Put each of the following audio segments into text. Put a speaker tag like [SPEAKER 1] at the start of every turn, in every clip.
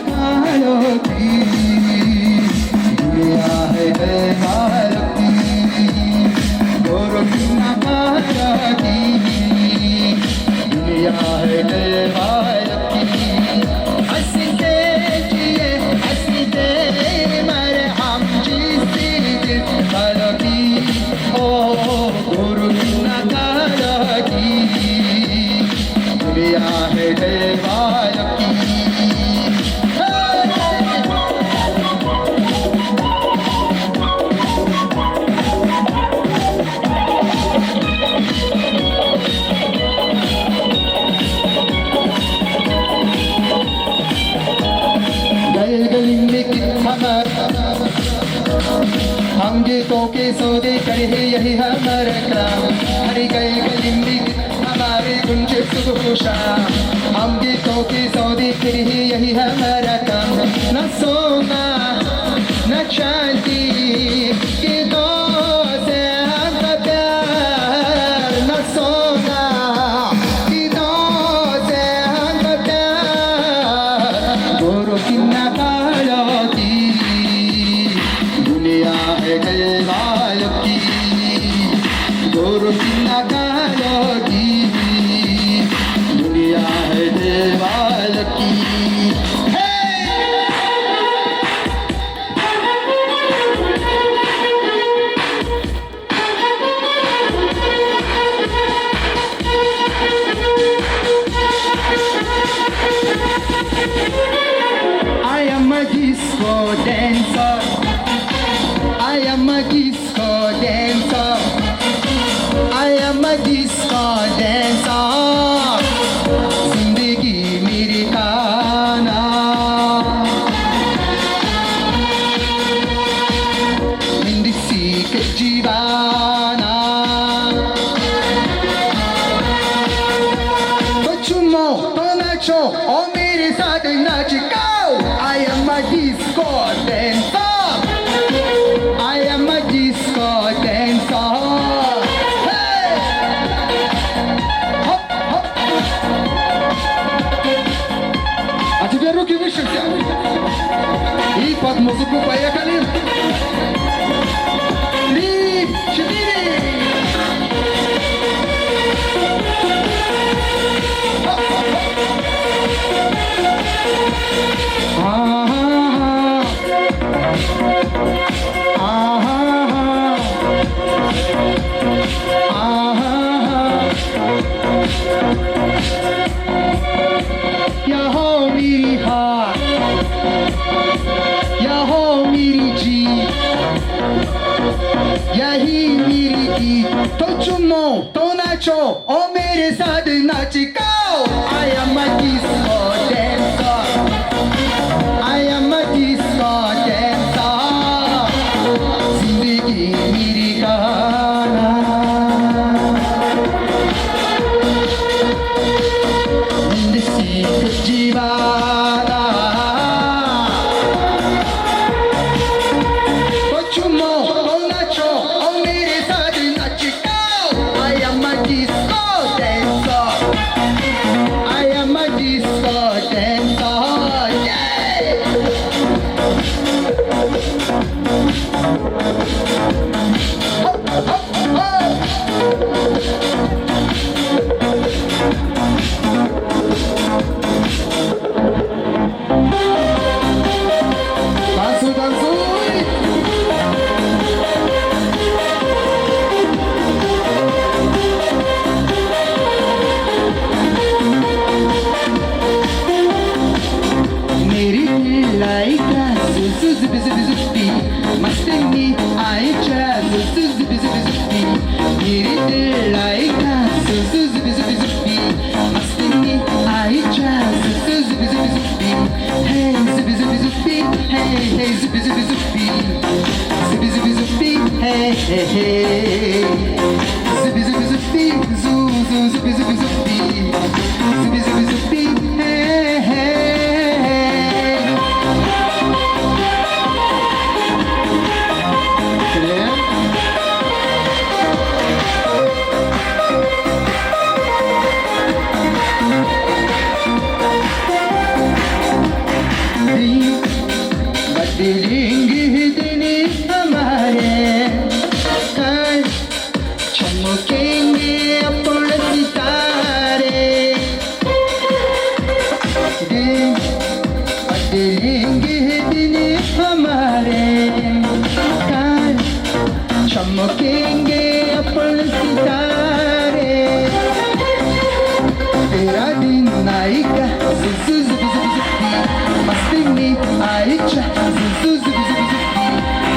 [SPEAKER 1] कालों की दुनिया है कालों की गोरों की ना कालों की दुनिया है कालों की हंसते जिए हंसते मरे हम जिससे कालों की ओ गोरों की ना कालों की दुनिया है कालों की हम गीतों के सौदे करे यही हमारा काम हरी गए गली में हमारे गुंज सुगुशा हम गीतों के सौदे करे यही हमारा काम न सोना न शांति गीतों से हमका प्यार न सोना गीतों से हमका प्यार गोरों की ना कालों की दुनिया है कालों की गोरों की ना कालों की दुनिया है कालों की I am a disco dancer I am a disco dancer. I am a disco dancer. जिंदगी मेरी खाना हिंदी के जीवाना तो चुमो तो नाचो और मेरे साथ नाच गाओ I am a disco dancer. I am a disco dancer. Hey! Hop, hop. А теперь руки выше все. И под музыку поехали. 3, 4. Хоп, хоп, хоп. यहाँ मेरी हार यहाँ मेरी जीत यही मेरी गीत तो चुमो तो नाचो और मेरे साथ नाच गाओ I am a disco dancer I am a disco dancer जिंदगी मेरी गाना जिंदगी जीवाना तो चुमो तो नाचो और मेरे साथ नाच गाओ I am a disco dancer I am a disco dancer yeah hop, hop, hop. Danço, danço. मेरी लाइका सुसुज बिजुबिजुपी मस्ती आई चा सुसुज बिजुबिजुपी मेरी लाइका सुसुज बिजुबिजुपी मस्ती आई चा सुसुज बिजुबिजुपी हे बिजुबिजुपी हे बिजुबिजुपी बिजुबिजुपी हे बिजुबिजुपी zu zu bizubizupi bizubizupi hey दिलेंगे दिन हमारे कल चमकेंगे अपने सितारे दिलेंगे दिन हमारे कल चमकेंगे अपने सितारे तेरा दिन आएगा मस्ती में आएगा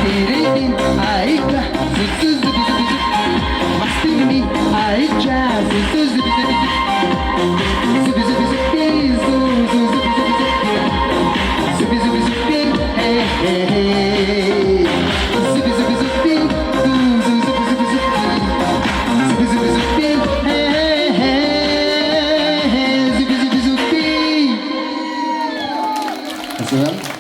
[SPEAKER 1] तेरे दिन आएगा मस्ती में आएगा That's it.